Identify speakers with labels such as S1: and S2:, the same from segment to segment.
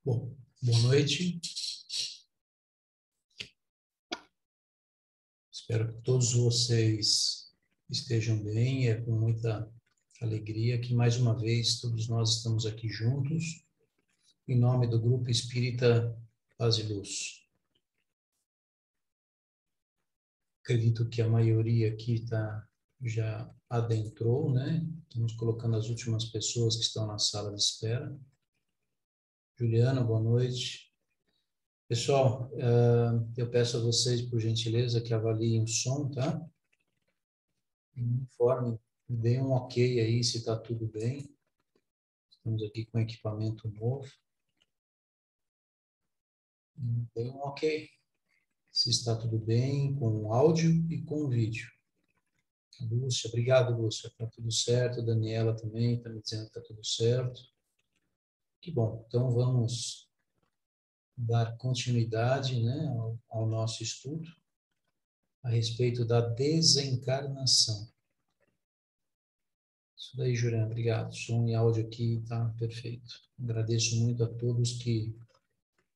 S1: Bom, boa noite. Espero que todos vocês estejam bem. É com muita alegria que, mais uma vez, todos nós estamos aqui juntos, em nome do Grupo Espírita Paz e Luz. Acredito que a maioria aqui já adentrou, né? Estamos colocando as últimas pessoas que estão na sala de espera. Juliana, boa noite. Pessoal, eu peço a vocês, por gentileza, que avaliem o som, tá? Me informem, deem um ok aí se está tudo bem. Estamos aqui com equipamento novo. Deem um ok se está tudo bem com o áudio e com o vídeo. Lúcia, obrigado, Lúcia. Está tudo certo. Daniela também está me dizendo que está tudo certo. Que bom. Então, vamos dar continuidade, né, ao nosso estudo a respeito da desencarnação. Isso daí, Juliana, obrigado. Som e áudio aqui está perfeito. Agradeço muito a todos que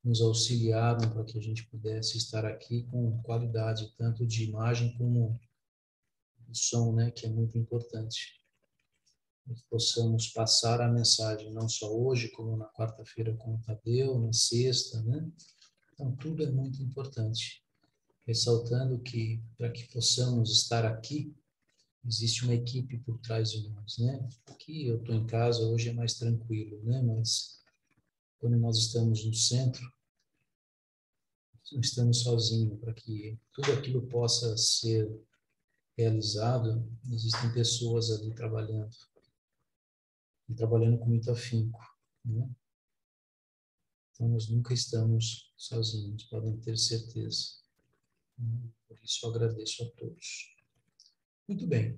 S1: nos auxiliaram para que a gente pudesse estar aqui com qualidade, tanto de imagem como de som, né, que é muito importante. Que possamos passar a mensagem, não só hoje, como na quarta-feira com o Tadeu, na sexta, né? Então, tudo é muito importante. Ressaltando que, para que possamos estar aqui, existe uma equipe por trás de nós, né? Aqui eu estou em casa, hoje é mais tranquilo, né? Mas quando nós estamos no centro, não estamos sozinhos. Para que tudo aquilo possa ser realizado, existem pessoas ali trabalhando, e trabalhando com muito afinco, né? Então, nós nunca estamos sozinhos, podem ter certeza. Por isso, eu agradeço a todos. Muito bem.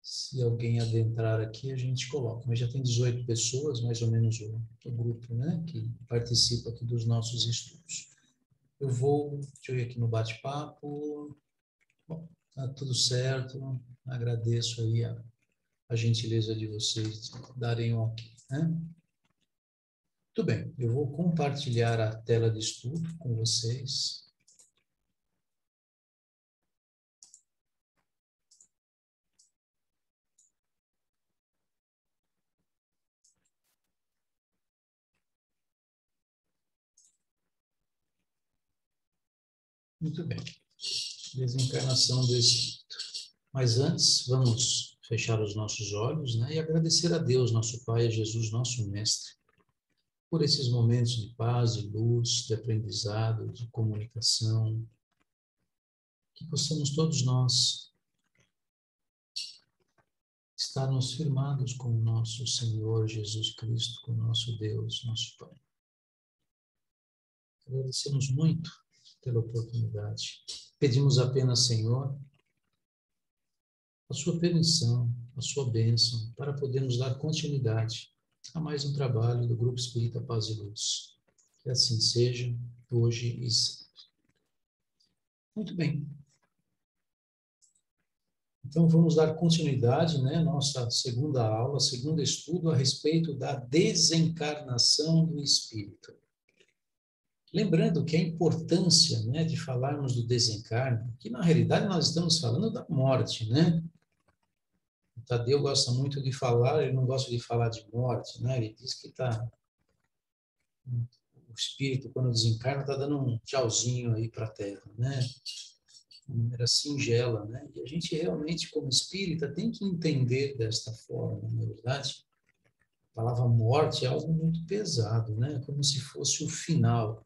S1: Se alguém adentrar aqui, a gente coloca. Mas já tem 18 pessoas, mais ou menos, o grupo, né, que participa aqui dos nossos estudos. Deixa eu ir aqui no bate-papo. Bom, tá tudo certo. Agradeço aí a gentileza de vocês darem um ok, né? Muito bem, eu vou compartilhar a tela de estudo com vocês. Muito bem. Desencarnação do espírito. Mas antes, vamos fechar os nossos olhos, né, e agradecer a Deus, nosso Pai, a Jesus, nosso Mestre, por esses momentos de paz, de luz, de aprendizado, de comunicação, que possamos todos nós estarmos firmados com o nosso Senhor Jesus Cristo, com o nosso Deus, nosso Pai. Agradecemos muito pela oportunidade. Pedimos apenas, Senhor, a sua permissão, a sua bênção, para podermos dar continuidade a mais um trabalho do Grupo Espírita Paz e Luz. Que assim seja, hoje e sempre. Muito bem. Então, vamos dar continuidade, né, nossa segunda aula, segundo estudo a respeito da desencarnação do espírito. Lembrando que a importância, né, de falarmos do desencarne, que na realidade nós estamos falando da morte, né? O Tadeu gosta muito de falar, ele não gosta de falar de morte, né? Ele diz que o espírito, quando desencarna, está dando um tchauzinho aí para a Terra, né? De maneira singela, né? E a gente realmente, como espírita, tem que entender desta forma, na verdade. A palavra morte é algo muito pesado, né? Como se fosse o final.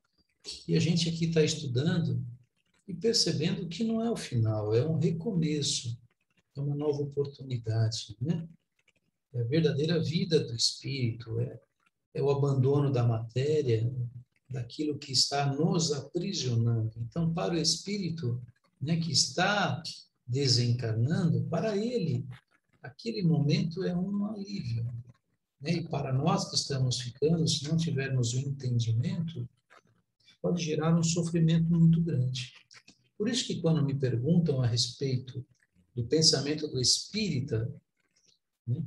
S1: E a gente aqui está estudando e percebendo que não é o final, é um recomeço, é uma nova oportunidade, né? É a verdadeira vida do espírito, é o abandono da matéria, daquilo que está nos aprisionando. Então, para o espírito, né, que está desencarnando, para ele, aquele momento é um alívio, né? E para nós que estamos ficando, se não tivermos o entendimento, pode gerar um sofrimento muito grande. Por isso que quando me perguntam a respeito do pensamento do espírita, né,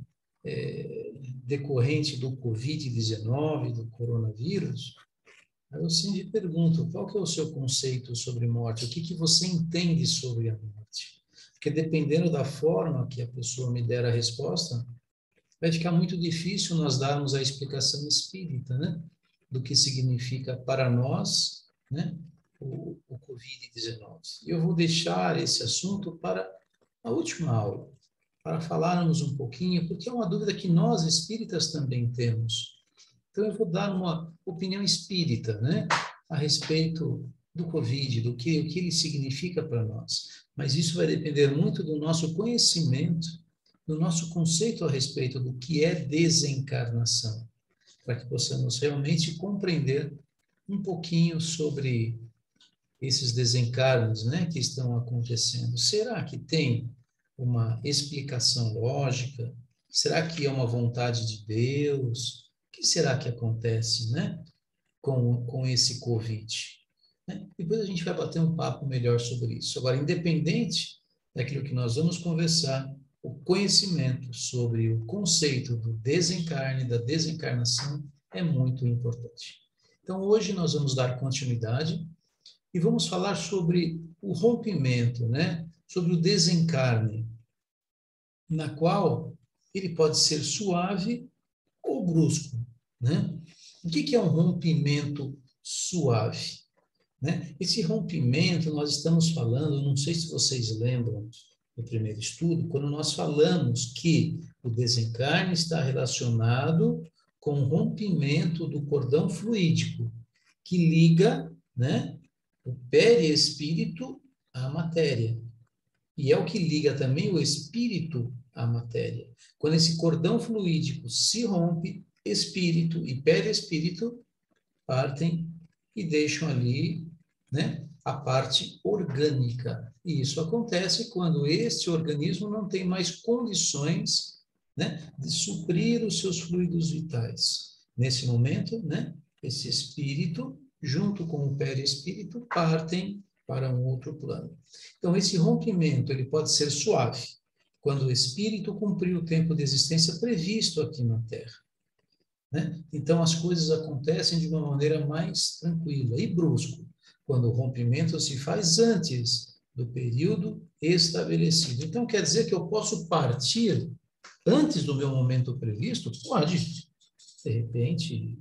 S1: decorrente do Covid-19, do coronavírus, aí eu sempre pergunto, qual que é o seu conceito sobre morte? O que que você entende sobre a morte? Porque dependendo da forma que a pessoa me der a resposta, vai ficar muito difícil nós darmos a explicação espírita, né? Do que significa para nós, né? O Covid-19. E eu vou deixar esse assunto para a última aula, para falarmos um pouquinho, porque é uma dúvida que nós espíritas também temos. Então, eu vou dar uma opinião espírita, né? A respeito do Covid, o que ele significa para nós. Mas isso vai depender muito do nosso conhecimento, do nosso conceito a respeito do que é desencarnação, para que possamos realmente compreender um pouquinho sobre esses desencarnes, né, que estão acontecendo. Será que tem uma explicação lógica? Será que é uma vontade de Deus? O que será que acontece, né, com esse Covid? Né? Depois a gente vai bater um papo melhor sobre isso. Agora, independente daquilo que nós vamos conversar, o conhecimento sobre o conceito do desencarne, da desencarnação, é muito importante. Então, hoje nós vamos dar continuidade e vamos falar sobre o rompimento, né? Sobre o desencarne, na qual ele pode ser suave ou brusco, né? O que é um rompimento suave? Né? Esse rompimento, nós estamos falando, não sei se vocês lembram do primeiro estudo, quando nós falamos que o desencarne está relacionado com o rompimento do cordão fluídico, que liga, né, o perispírito à matéria. E é o que liga também o espírito à matéria. Quando esse cordão fluídico se rompe, espírito e perispírito partem e deixam ali, né, a parte orgânica. E isso acontece quando este organismo não tem mais condições, né, de suprir os seus fluidos vitais. Nesse momento, né, esse espírito, junto com o perispírito, partem para um outro plano. Então, esse rompimento ele pode ser suave, quando o espírito cumpriu o tempo de existência previsto aqui na Terra. Né? Então, as coisas acontecem de uma maneira mais tranquila e brusco, quando o rompimento se faz antes do período estabelecido. Então, quer dizer que eu posso partir antes do meu momento previsto? Pode. De repente,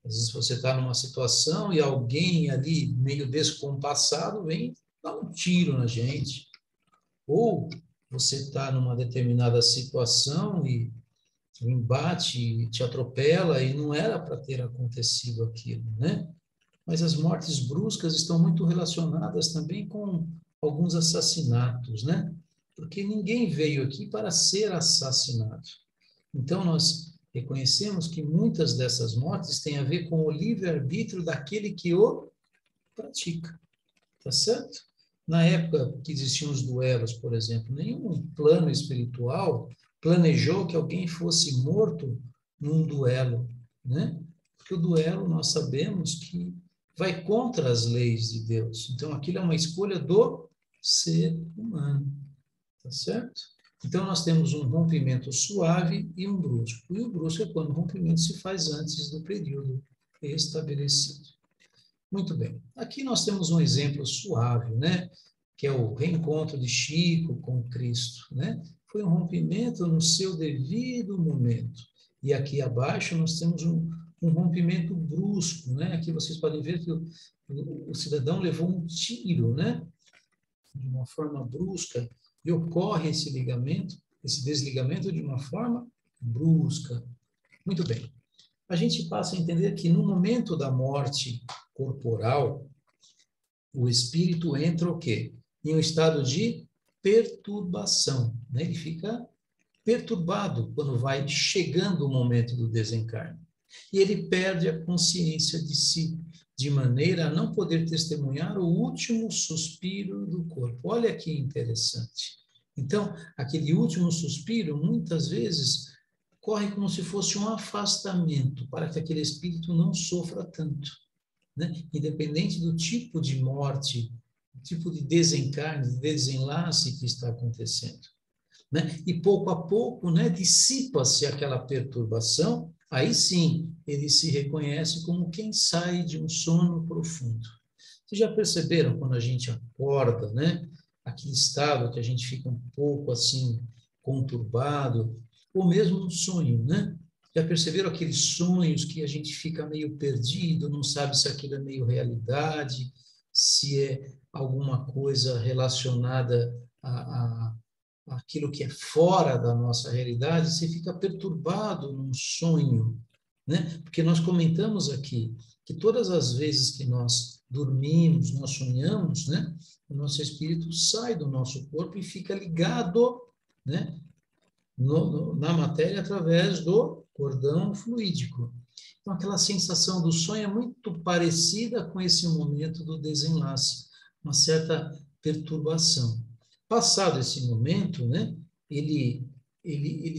S1: às vezes você está numa situação e alguém ali, meio descompassado, vem dar um tiro na gente. Ou você está numa determinada situação e o embate te atropela e não era para ter acontecido aquilo, né? Mas as mortes bruscas estão muito relacionadas também com alguns assassinatos, né? Porque ninguém veio aqui para ser assassinado. Então, nós reconhecemos que muitas dessas mortes têm a ver com o livre-arbítrio daquele que o pratica, tá certo? Na época que existiam os duelos, por exemplo, nenhum plano espiritual planejou que alguém fosse morto num duelo, né? Porque o duelo nós sabemos que vai contra as leis de Deus. Então aquilo é uma escolha do ser humano, tá certo? Então nós temos um rompimento suave e um brusco. E o brusco é quando o rompimento se faz antes do período estabelecido. Muito bem. Aqui nós temos um exemplo suave, né? Que é o reencontro de Chico com Cristo, né? Foi um rompimento no seu devido momento. E aqui abaixo nós temos um rompimento brusco, né? Aqui vocês podem ver que o cidadão levou um tiro, né? De uma forma brusca, e ocorre esse ligamento, esse desligamento de uma forma brusca. Muito bem. A gente passa a entender que no momento da morte corporal, o espírito entra o quê? Em um estado de perturbação, né? Ele fica perturbado quando vai chegando o momento do desencarne. E ele perde a consciência de si, de maneira a não poder testemunhar o último suspiro do corpo. Olha que interessante. Então, aquele último suspiro, muitas vezes, corre como se fosse um afastamento, para que aquele espírito não sofra tanto, né? Independente do tipo de morte, tipo de desencarne, de desenlace que está acontecendo. né? E pouco a pouco, né, dissipa-se aquela perturbação, aí sim ele se reconhece como quem sai de um sono profundo. Vocês já perceberam quando a gente acorda, né? Aquele estado que a gente fica um pouco assim conturbado, ou mesmo um sonho, né? Já perceberam aqueles sonhos que a gente fica meio perdido, não sabe se aquilo é meio realidade, se é alguma coisa relacionada a aquilo que é fora da nossa realidade, você fica perturbado num sonho, né? Porque nós comentamos aqui que todas as vezes que nós dormimos, nós sonhamos, né? O nosso espírito sai do nosso corpo e fica ligado, né? Na matéria através do cordão fluídico. Então, aquela sensação do sonho é muito parecida com esse momento do desenlace, uma certa perturbação. Passado esse momento, né, ele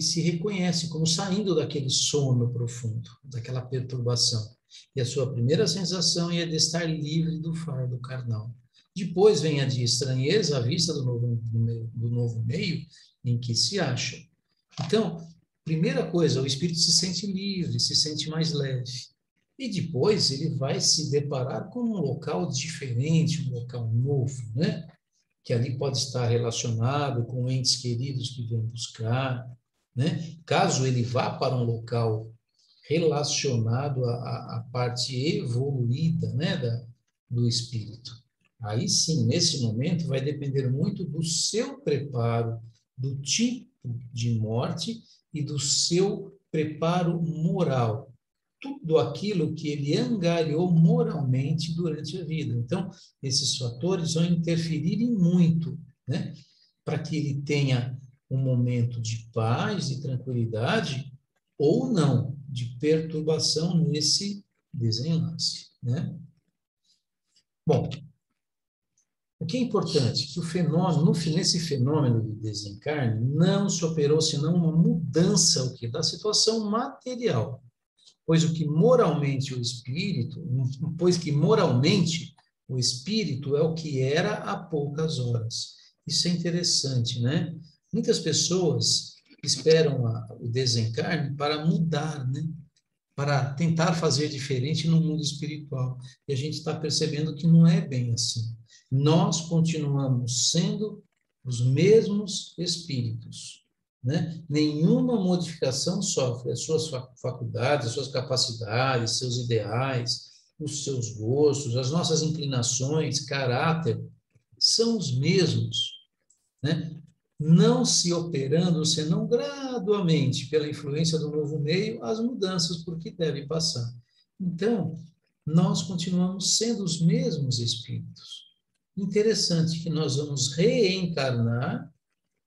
S1: se reconhece como saindo daquele sono profundo, daquela perturbação. E a sua primeira sensação é de estar livre do fardo carnal. Depois vem a de estranheza à vista do novo meio em que se acha. Então, primeira coisa, o espírito se sente livre, se sente mais leve. E depois ele vai se deparar com um local diferente, um local novo, né? Que ali pode estar relacionado com entes queridos que vêm buscar, né? Caso ele vá para um local relacionado à parte evoluída, né, do espírito. Aí sim, nesse momento, vai depender muito do seu preparo, do tipo de morte e do seu preparo moral. Tudo aquilo que ele angariou moralmente durante a vida. Então, esses fatores vão interferir em muito, né? Para que ele tenha um momento de paz e tranquilidade ou não, de perturbação nesse desenlace, né? Bom, o que é importante é que o fenômeno, nesse fenômeno do desencarne, não se operou senão uma mudança o que da situação material, pois o que moralmente o espírito, pois que moralmente o espírito é o que era há poucas horas. Isso é interessante, né? Muitas pessoas esperam o desencarne para mudar, né? Para tentar fazer diferente no mundo espiritual. E a gente está percebendo que não é bem assim. Nós continuamos sendo os mesmos espíritos, né? Nenhuma modificação sofre. As suas faculdades, as suas capacidades, seus ideais, os seus gostos, as nossas inclinações, caráter, são os mesmos, né? Não se operando, senão gradualmente, pela influência do novo meio, as mudanças por que devem passar. Então, nós continuamos sendo os mesmos espíritos. Interessante que nós vamos reencarnar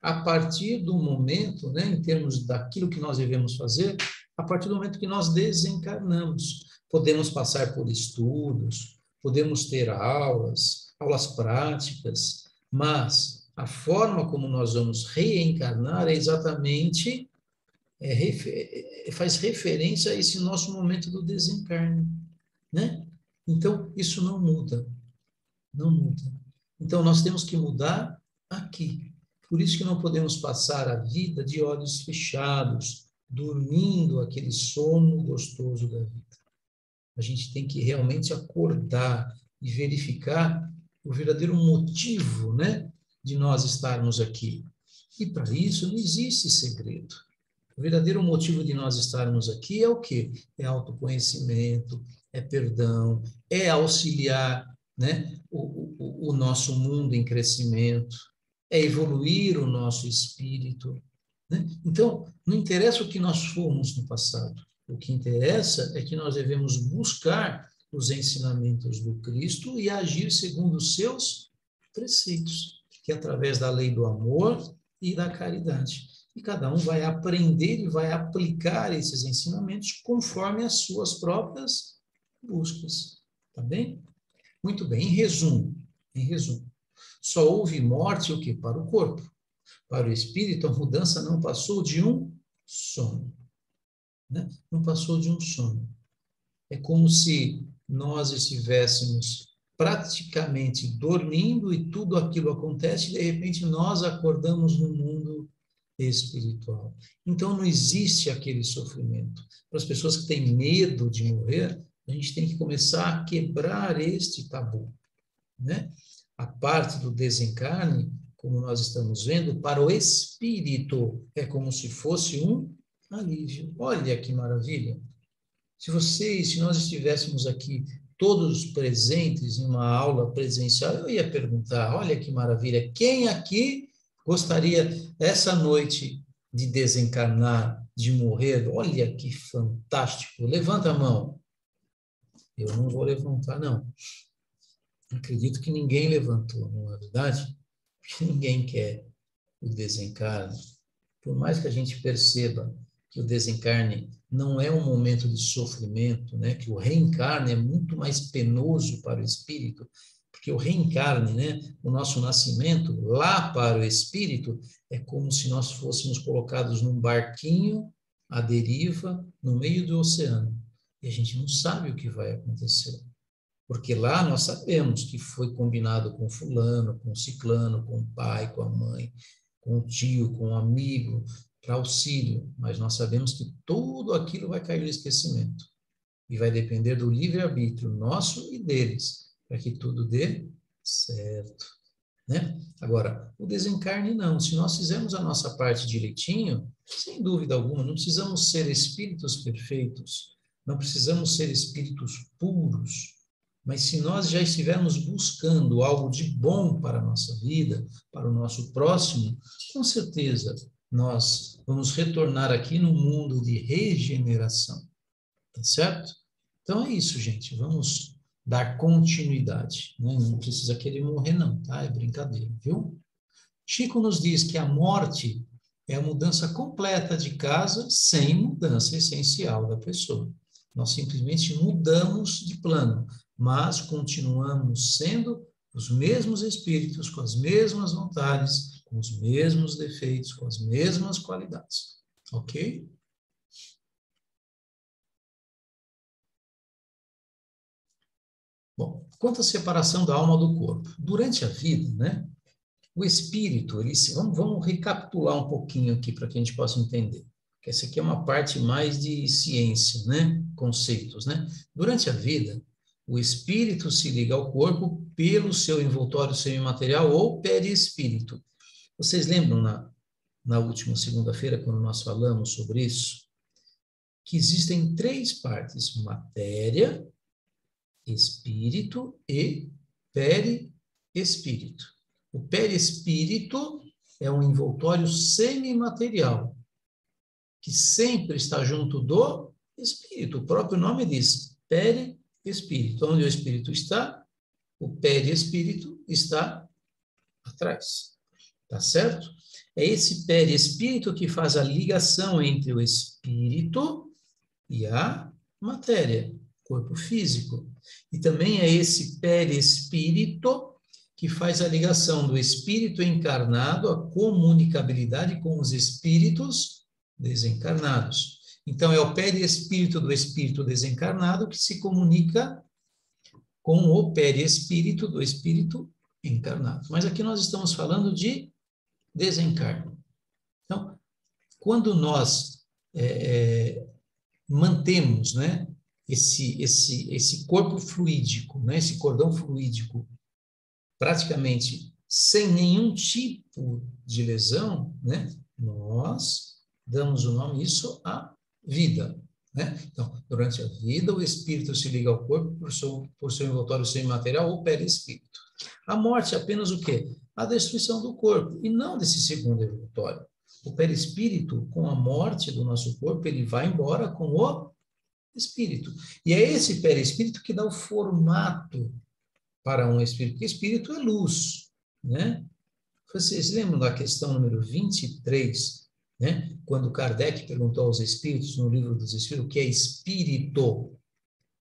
S1: a partir do momento, né, em termos daquilo que nós devemos fazer, a partir do momento que nós desencarnamos. Podemos passar por estudos, podemos ter aulas práticas, mas a forma como nós vamos reencarnar é exatamente, faz referência a esse nosso momento do desencarne, né? Então, isso não muda, não muda. Então, nós temos que mudar aqui. Por isso que não podemos passar a vida de olhos fechados, dormindo aquele sono gostoso da vida. A gente tem que realmente acordar e verificar o verdadeiro motivo, né, de nós estarmos aqui. E para isso não existe segredo. O verdadeiro motivo de nós estarmos aqui é o quê? É autoconhecimento, é perdão, é auxiliar, né, o nosso mundo em crescimento, é evoluir o nosso espírito, né? Então, não interessa o que nós fomos no passado. O que interessa é que nós devemos buscar os ensinamentos do Cristo e agir segundo os seus preceitos, que é através da lei do amor e da caridade. E cada um vai aprender e vai aplicar esses ensinamentos conforme as suas próprias buscas. Tá bem? Muito bem. Em resumo, só houve morte o que? Para o corpo. Para o espírito, a mudança não passou de um sono, né? Não passou de um sono. É como se nós estivéssemos praticamente dormindo e tudo aquilo acontece e de repente nós acordamos num mundo espiritual. Então, não existe aquele sofrimento. Para as pessoas que têm medo de morrer, a gente tem que começar a quebrar este tabu, né? A parte do desencarne, como nós estamos vendo, para o espírito, é como se fosse um alívio. Olha que maravilha! Se nós estivéssemos aqui todos presentes em uma aula presencial, eu ia perguntar, olha que maravilha, quem aqui gostaria essa noite de desencarnar, de morrer? Olha que fantástico! Levanta a mão. Eu não vou levantar, não. Acredito que ninguém levantou, não é verdade? Porque ninguém quer o desencarne. Por mais que a gente perceba que o desencarne não é um momento de sofrimento, né? Que o reencarne é muito mais penoso para o espírito, porque o reencarne, né? O nosso nascimento lá para o espírito é como se nós fôssemos colocados num barquinho à deriva no meio do oceano. E a gente não sabe o que vai acontecer. Porque lá nós sabemos que foi combinado com fulano, com ciclano, com o pai, com a mãe, com o tio, com o amigo, para auxílio. Mas nós sabemos que tudo aquilo vai cair no esquecimento. E vai depender do livre-arbítrio nosso e deles, para que tudo dê certo. Né? Agora, o desencarne não. Se nós fizermos a nossa parte direitinho, sem dúvida alguma, não precisamos ser espíritos perfeitos, não precisamos ser espíritos puros, mas se nós já estivermos buscando algo de bom para a nossa vida, para o nosso próximo, com certeza nós vamos retornar aqui no mundo de regeneração, tá certo? Então é isso, gente, vamos dar continuidade, né? Não precisa querer morrer não, tá? É brincadeira, viu? Chico nos diz que a morte é a mudança completa de casa sem mudança essencial da pessoa. Nós simplesmente mudamos de plano, mas continuamos sendo os mesmos espíritos, com as mesmas vontades, com os mesmos defeitos, com as mesmas qualidades. Ok? Bom, quanto à separação da alma do corpo. Durante a vida, né? O espírito, vamos recapitular um pouquinho aqui para que a gente possa entender. Que essa aqui é uma parte mais de ciência, né? Conceitos, né? Durante a vida, o espírito se liga ao corpo pelo seu envoltório semimaterial ou perispírito. Vocês lembram na última segunda-feira, quando nós falamos sobre isso? Que existem três partes: matéria, espírito e perispírito. O perispírito é um envoltório semimaterial, que sempre está junto do espírito. O próprio nome diz, perispírito. Onde o espírito está, o perispírito está atrás. Tá certo? É esse perispírito que faz a ligação entre o espírito e a matéria, corpo físico. E também é esse perispírito que faz a ligação do espírito encarnado, a comunicabilidade com os espíritos desencarnados. Então, é o perispírito do espírito desencarnado que se comunica com o perispírito do espírito encarnado. Mas aqui nós estamos falando de desencarne. Então, quando nós mantemos, né, esse corpo fluídico, né, esse cordão fluídico, praticamente sem nenhum tipo de lesão, né, nós damos o nome isso à vida. Né? Então, durante a vida, o espírito se liga ao corpo por seu envoltório semimaterial ou perispírito. A morte é apenas o quê? A destruição do corpo, e não desse segundo envoltório. O perispírito, com a morte do nosso corpo, ele vai embora com o espírito. E é esse perispírito que dá o formato para um espírito, porque espírito é luz, né? Vocês lembram da questão número 23, né? Quando Kardec perguntou aos espíritos, no livro dos espíritos, o que é espírito?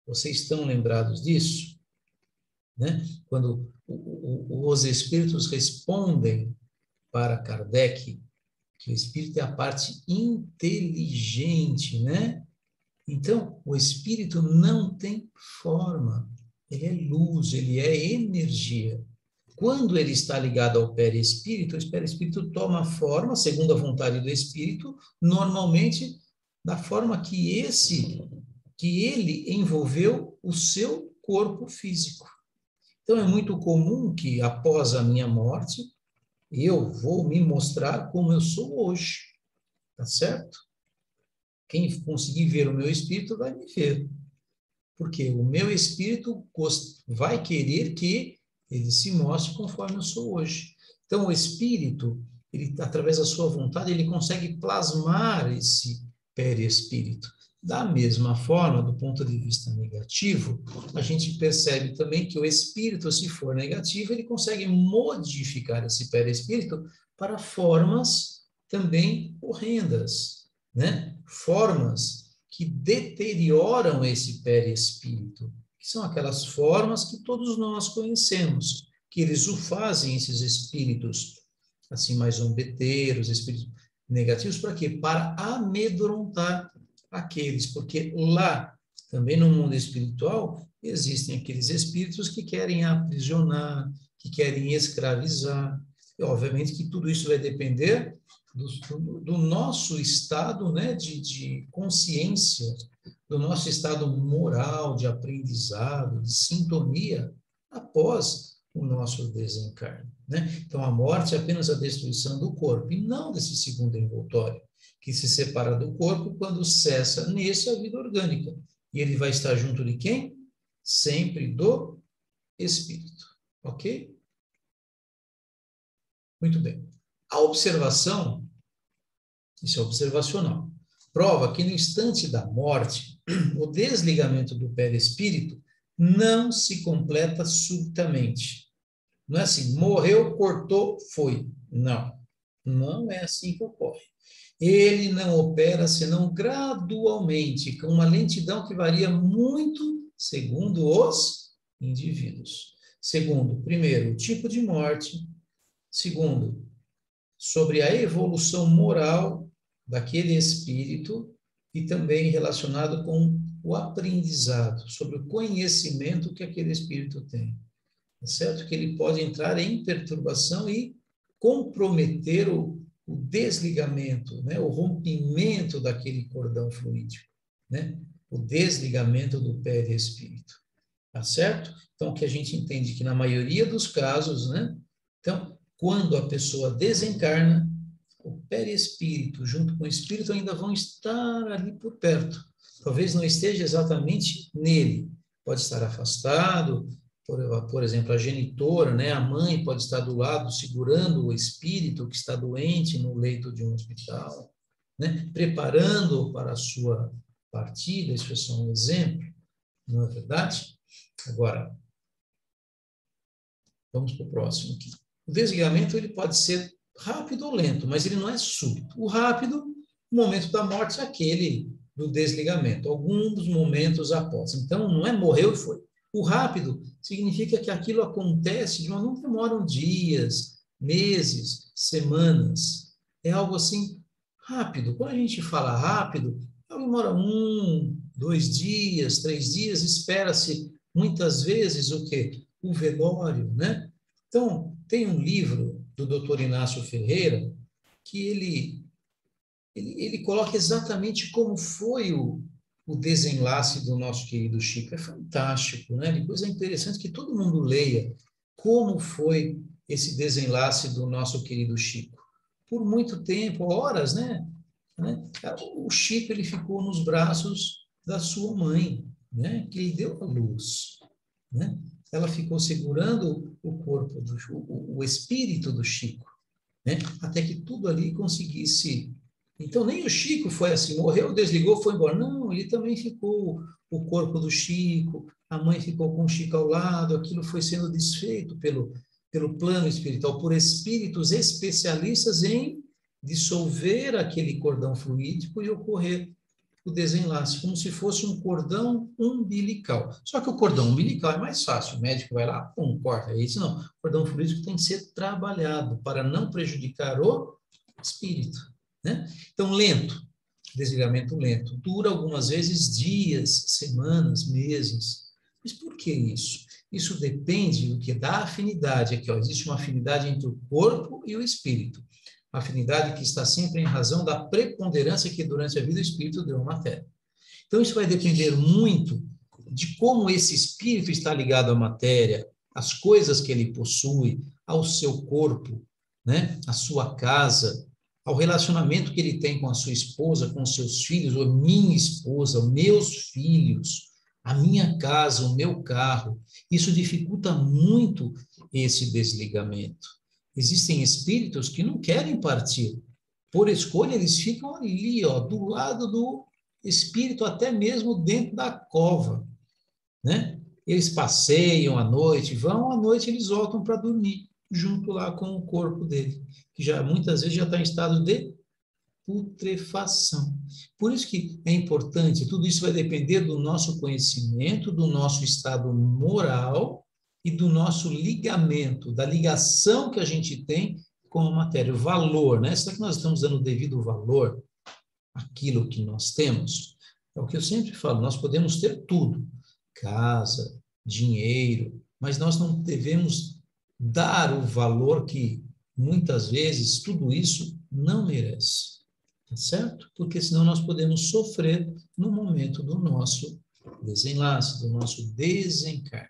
S1: Vocês estão lembrados disso? Né? Quando os espíritos respondem para Kardec que o espírito é a parte inteligente, né? Então, o espírito não tem forma. Ele é luz, ele é energia. Quando ele está ligado ao perispírito, o perispírito toma forma, segundo a vontade do espírito, normalmente da forma que ele envolveu o seu corpo físico. Então, é muito comum que, após a minha morte, eu vou me mostrar como eu sou hoje, tá certo? Quem conseguir ver o meu espírito vai me ver, porque o meu espírito vai querer que ele se mostre conforme eu sou hoje. Então, o espírito, ele, através da sua vontade, ele consegue plasmar esse perispírito. Da mesma forma, do ponto de vista negativo, a gente percebe também que o espírito, se for negativo, ele consegue modificar esse perispírito para formas também horrendas, né? Formas que deterioram esse perispírito, que são aquelas formas que todos nós conhecemos, que eles o fazem, esses espíritos, assim, mais zombeteiros, espíritos negativos, para quê? Para amedrontar aqueles, porque lá, também no mundo espiritual, existem aqueles espíritos que querem aprisionar, que querem escravizar, e obviamente que tudo isso vai depender do nosso estado, né, de consciência, do nosso estado moral, de aprendizado, de sintonia, após o nosso desencarne, né? Então, a morte é apenas a destruição do corpo, e não desse segundo envoltório, que se separa do corpo quando cessa nesse a vida orgânica. E ele vai estar junto de quem? Sempre do espírito. Ok? Muito bem. A observação, isso é observacional, prova que no instante da morte, o desligamento do perispírito não se completa subitamente. Não é assim, morreu, cortou, foi. Não, não é assim que ocorre. Ele não opera senão gradualmente, com uma lentidão que varia muito segundo os indivíduos. Segundo, primeiro, o tipo de morte. Segundo, sobre a evolução moral daquele espírito e também relacionado com o aprendizado, sobre o conhecimento que aquele espírito tem. É certo que ele pode entrar em perturbação e comprometer o desligamento, né? O rompimento daquele cordão fluídico, né? O desligamento do perispírito, tá certo? Então, que a gente entende que na maioria dos casos, né? Então, quando a pessoa desencarna, o perispírito junto com o espírito ainda vão estar ali por perto. Talvez não esteja exatamente nele, pode estar afastado, por exemplo, a genitora, né, a mãe pode estar do lado segurando o espírito que está doente no leito de um hospital, né, preparando-o para a sua partida, isso é só um exemplo, não é verdade? Agora, vamos para o próximo aqui. O desligamento ele pode ser rápido ou lento, mas ele não é súbito. O rápido, o momento da morte é aquele do desligamento, alguns momentos após. Então, não é morreu e foi. O rápido significa que aquilo acontece, mas não demoram dias, meses, semanas. É algo assim rápido. Quando a gente fala rápido, demora 1, 2 dias, 3 dias, espera-se muitas vezes o quê? O velório, né? Então, tem um livro do Dr. Inácio Ferreira que ele coloca exatamente como foi o desenlace do nosso querido Chico. É fantástico, né? Depois é interessante que todo mundo leia como foi esse desenlace do nosso querido Chico. Por muito tempo, horas, né? O Chico ele ficou nos braços da sua mãe, né? Que lhe deu a luz, né? Ela ficou segurando o corpo, o espírito do Chico, né? Até que tudo ali conseguisse. Então, nem o Chico foi assim, morreu, desligou, foi embora. Não, ele também ficou, o corpo do Chico, a mãe ficou com o Chico ao lado, aquilo foi sendo desfeito pelo plano espiritual, por espíritos especialistas em dissolver aquele cordão fluídico e ocorrer o desenlace, como se fosse um cordão umbilical. Só que o cordão umbilical é mais fácil, o médico vai lá, pum, corta. Isso não, o cordão fluídico tem que ser trabalhado para não prejudicar o espírito, né? Então, lento, desligamento lento, dura algumas vezes dias, semanas, meses. Mas por que isso? Isso depende do que? Da afinidade. Aqui, ó, existe uma afinidade entre o corpo e o espírito. Uma afinidade que está sempre em razão da preponderância que durante a vida o espírito deu à matéria. Então, isso vai depender muito de como esse espírito está ligado à matéria, às coisas que ele possui, ao seu corpo, né? À sua casa, ao relacionamento que ele tem com a sua esposa, com os seus filhos, ou minha esposa, meus filhos, a minha casa, o meu carro. Isso dificulta muito esse desligamento. Existem espíritos que não querem partir. Por escolha, eles ficam ali, ó, do lado do espírito, até mesmo dentro da cova, né? Eles passeiam à noite, vão à noite, eles voltam para dormir, junto lá com o corpo dele, que já muitas vezes já está em estado de putrefação. Por isso que é importante, tudo isso vai depender do nosso conhecimento, do nosso estado moral e do nosso ligamento, da ligação que a gente tem com a matéria, o valor, né? Será que nós estamos dando o devido valor àquilo que nós temos? É o que eu sempre falo, nós podemos ter tudo, casa, dinheiro, mas nós não devemos dar o valor que muitas vezes tudo isso não merece, tá certo? Porque senão nós podemos sofrer no momento do nosso desenlace, do nosso desencarne.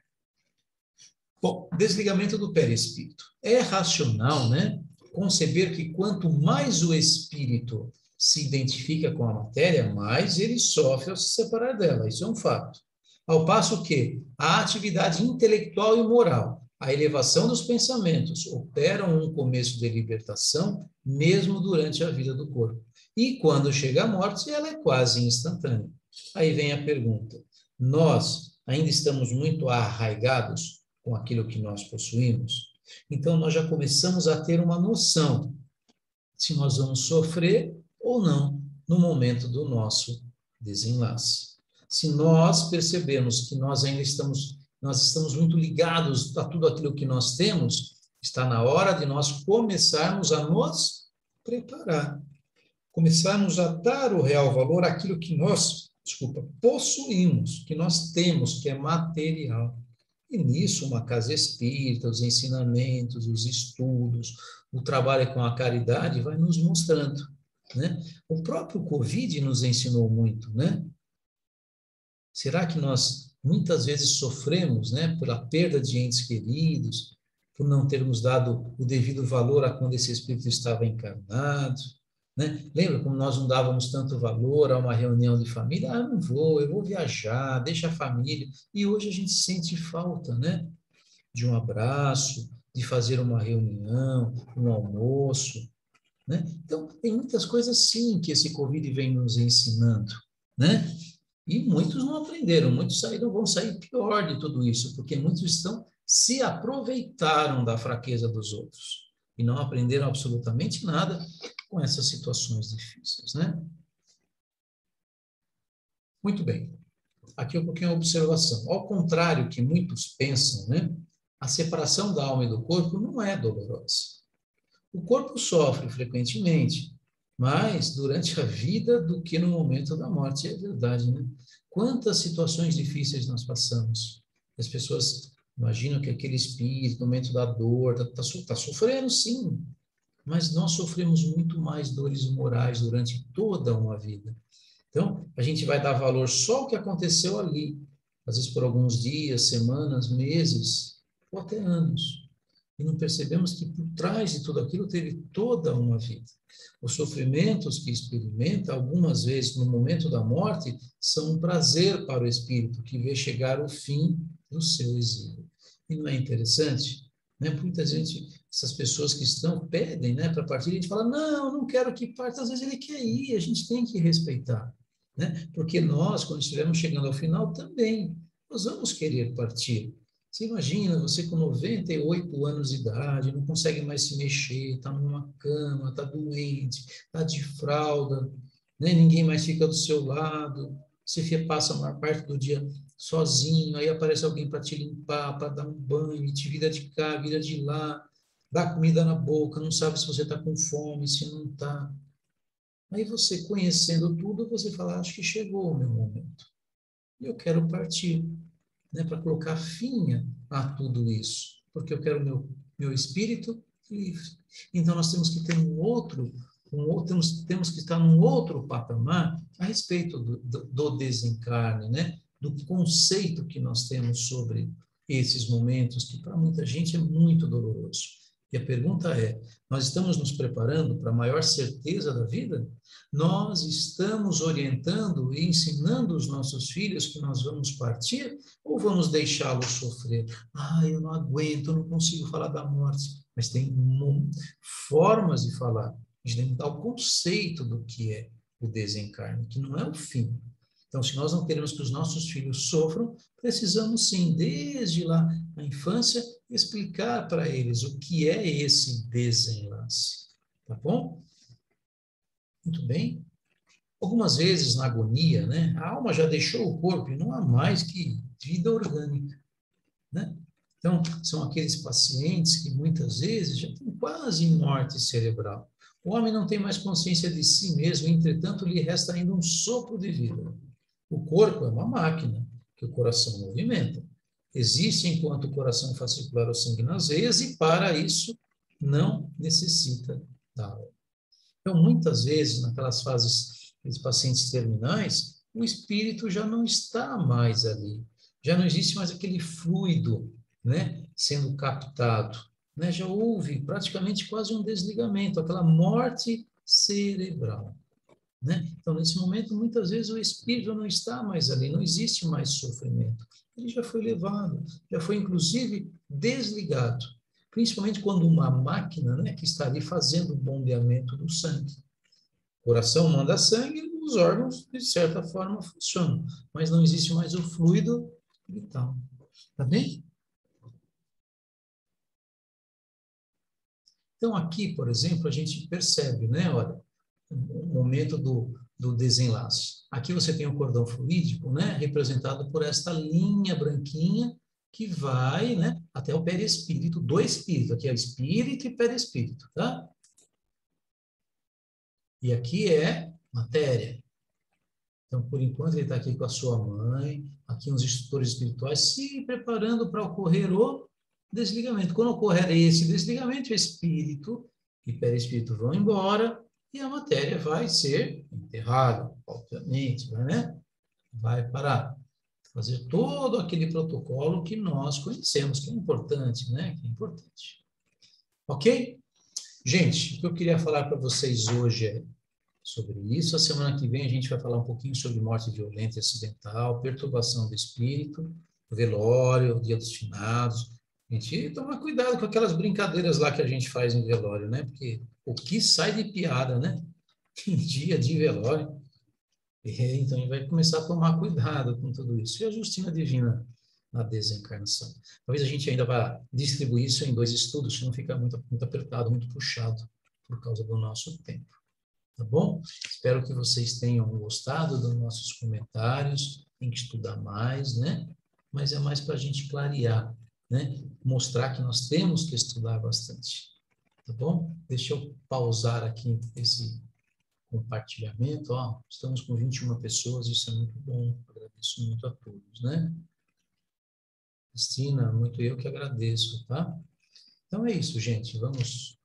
S1: Bom, desligamento do perispírito. É racional, né? Conceber que quanto mais o espírito se identifica com a matéria, mais ele sofre ao se separar dela. Isso é um fato. Ao passo que a atividade intelectual e moral, a elevação dos pensamentos, operam um começo de libertação, mesmo durante a vida do corpo. E quando chega a morte, ela é quase instantânea. Aí vem a pergunta: nós ainda estamos muito arraigados com aquilo que nós possuímos? Então, nós já começamos a ter uma noção se nós vamos sofrer ou não no momento do nosso desenlace. Se nós percebemos que nós estamos muito ligados a tudo aquilo que nós temos, está na hora de nós começarmos a nos preparar, começarmos a dar o real valor àquilo que nós, possuímos, que nós temos, que é material. E nisso, uma casa espírita, os ensinamentos, os estudos, o trabalho com a caridade vai nos mostrando, né? O próprio Covid nos ensinou muito, né? Será que nós muitas vezes sofremos, né, pela perda de entes queridos, por não termos dado o devido valor a quando esse espírito estava encarnado, né? Lembra como nós não dávamos tanto valor a uma reunião de família? Ah, não vou, eu vou viajar, deixa a família. E hoje a gente sente falta, né? De um abraço, de fazer uma reunião, um almoço, né? Então, tem muitas coisas, sim, que esse Covid vem nos ensinando, né? E muitos não aprenderam, muitos vão sair pior de tudo isso, porque muitos se aproveitaram da fraqueza dos outros e não aprenderam absolutamente nada com essas situações difíceis, né? Muito bem. Aqui um pouquinho a observação. Ao contrário que muitos pensam, né? A separação da alma e do corpo não é dolorosa. O corpo sofre frequentemente, mais durante a vida do que no momento da morte. É verdade, né? Quantas situações difíceis nós passamos. As pessoas imaginam que aquele espírito, no momento da dor, está sofrendo, sim, mas nós sofremos muito mais dores morais durante toda uma vida. Então, a gente vai dar valor só ao que aconteceu ali, às vezes por alguns dias, semanas, meses, ou até anos. E não percebemos que por trás de tudo aquilo teve toda uma vida. Os sofrimentos que experimenta, algumas vezes no momento da morte, são um prazer para o espírito que vê chegar o fim do seu exílio. E não é interessante? Né? Muita gente, essas pessoas que estão, pedem, né, para partir, a gente fala, não, não quero que parta, às vezes ele quer ir, a gente tem que respeitar, né? Porque nós, quando estivermos chegando ao final, também, nós vamos querer partir. Você imagina, você com 98 anos de idade, não consegue mais se mexer, está numa cama, está doente, está de fralda, né? Ninguém mais fica do seu lado, você passa a maior parte do dia sozinho, aí aparece alguém para te limpar, para dar um banho, te vira de cá, vira de lá, dá comida na boca, não sabe se você está com fome, se não está. Aí você, conhecendo tudo, você fala, acho que chegou o meu momento. E eu quero partir, né, para colocar fim a tudo isso? Porque eu quero meu espírito livre. Então, nós temos que ter temos que estar num outro patamar a respeito do desencarne, né? Do conceito que nós temos sobre esses momentos, que para muita gente é muito doloroso. E a pergunta é: nós estamos nos preparando para a maior certeza da vida? Nós estamos orientando e ensinando os nossos filhos que nós vamos partir ou vamos deixá-los sofrer? Ah, eu não aguento, eu não consigo falar da morte. Mas tem formas de falar. A gente tem que dar o conceito do que é o desencarne, que não é o fim. Então, se nós não queremos que os nossos filhos sofram, precisamos sim, desde lá na infância, explicar para eles o que é esse desenlace. Tá bom? Muito bem. Algumas vezes na agonia, né, a alma já deixou o corpo e não há mais que vida orgânica, né? Então, são aqueles pacientes que muitas vezes já têm quase morte cerebral. O homem não tem mais consciência de si mesmo, entretanto, lhe resta ainda um sopro de vida. O corpo é uma máquina que o coração movimenta. Existe enquanto o coração faz circular o sangue nas veias e, para isso, não necessita da alma. Então, muitas vezes, naquelas fases dos pacientes terminais, o espírito já não está mais ali. Já não existe mais aquele fluido, né, sendo captado. Né? Já houve praticamente quase um desligamento, aquela morte cerebral. Né? Então, nesse momento, muitas vezes o espírito não está mais ali, não existe mais sofrimento. Ele já foi levado, já foi inclusive desligado. Principalmente quando uma máquina, né, que está ali fazendo o bombeamento do sangue. O coração manda sangue e os órgãos, de certa forma, funcionam, mas não existe mais o fluido vital. Tá bem? Então, aqui, por exemplo, a gente percebe, né? Olha, o momento do desenlace. Aqui você tem o cordão fluídico, né? Representado por esta linha branquinha que vai, né? Até o perispírito do espírito. Aqui é espírito e perispírito, tá? E aqui é matéria. Então, por enquanto, ele está aqui com a sua mãe, aqui uns instrutores espirituais, se preparando para ocorrer o desligamento. Quando ocorrer esse desligamento, o espírito e perispírito vão embora e a matéria vai ser enterrada, obviamente, né? Vai para fazer todo aquele protocolo que nós conhecemos, que é importante, né? Que é importante. Ok? Gente, o que eu queria falar para vocês hoje é sobre isso. A semana que vem a gente vai falar um pouquinho sobre morte violenta e acidental, perturbação do espírito, velório, dia dos finados. A gente toma cuidado com aquelas brincadeiras lá que a gente faz em velório, né? Porque o que sai de piada, né? Em dia de velório. Então a gente vai começar a tomar cuidado com tudo isso. E a Justina Divina na desencarnação. Talvez a gente ainda vá distribuir isso em 2 estudos, se não ficar muito apertado, muito puxado, por causa do nosso tempo. Tá bom? Espero que vocês tenham gostado dos nossos comentários. Tem que estudar mais, né? Mas é mais para a gente clarear, né? Mostrar que nós temos que estudar bastante. Tá bom? Deixa eu pausar aqui esse compartilhamento. Ó, estamos com 21 pessoas, isso é muito bom. Agradeço muito a todos, né? Cristina, muito eu que agradeço, tá? Então é isso, gente. Vamos.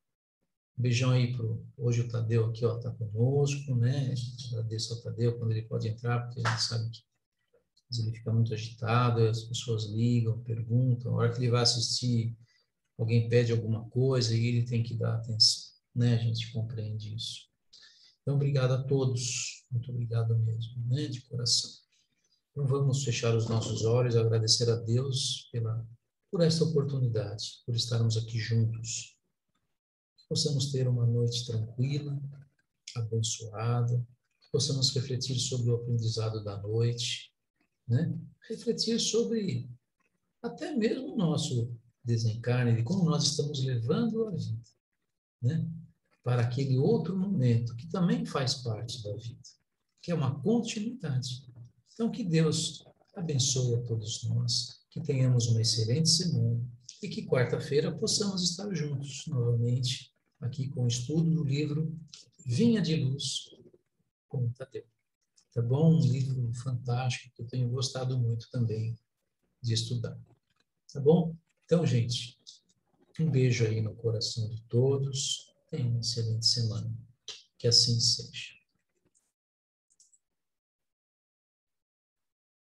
S1: Um beijão aí hoje o Tadeu aqui, ó, tá conosco, né? Agradeço ao Tadeu quando ele pode entrar, porque a gente sabe que às vezes ele fica muito agitado, as pessoas ligam, perguntam, a hora que ele vai assistir, alguém pede alguma coisa e ele tem que dar atenção, né? A gente compreende isso. Então, obrigado a todos, muito obrigado mesmo, né? De coração. Então, vamos fechar os nossos olhos, agradecer a Deus por esta oportunidade, por estarmos aqui juntos. Que possamos ter uma noite tranquila, abençoada, que possamos refletir sobre o aprendizado da noite, né? Refletir sobre até mesmo o nosso desencarne, de como nós estamos levando a vida, né? Para aquele outro momento que também faz parte da vida, que é uma continuidade. Então, que Deus abençoe a todos nós, que tenhamos uma excelente semana e que quarta-feira possamos estar juntos novamente aqui com o estudo do livro Vinha de Luz, com o Tadeu. Tá bom? Um livro fantástico que eu tenho gostado muito também de estudar. Tá bom? Então, gente, um beijo aí no coração de todos. Tenham uma excelente semana. Que assim seja.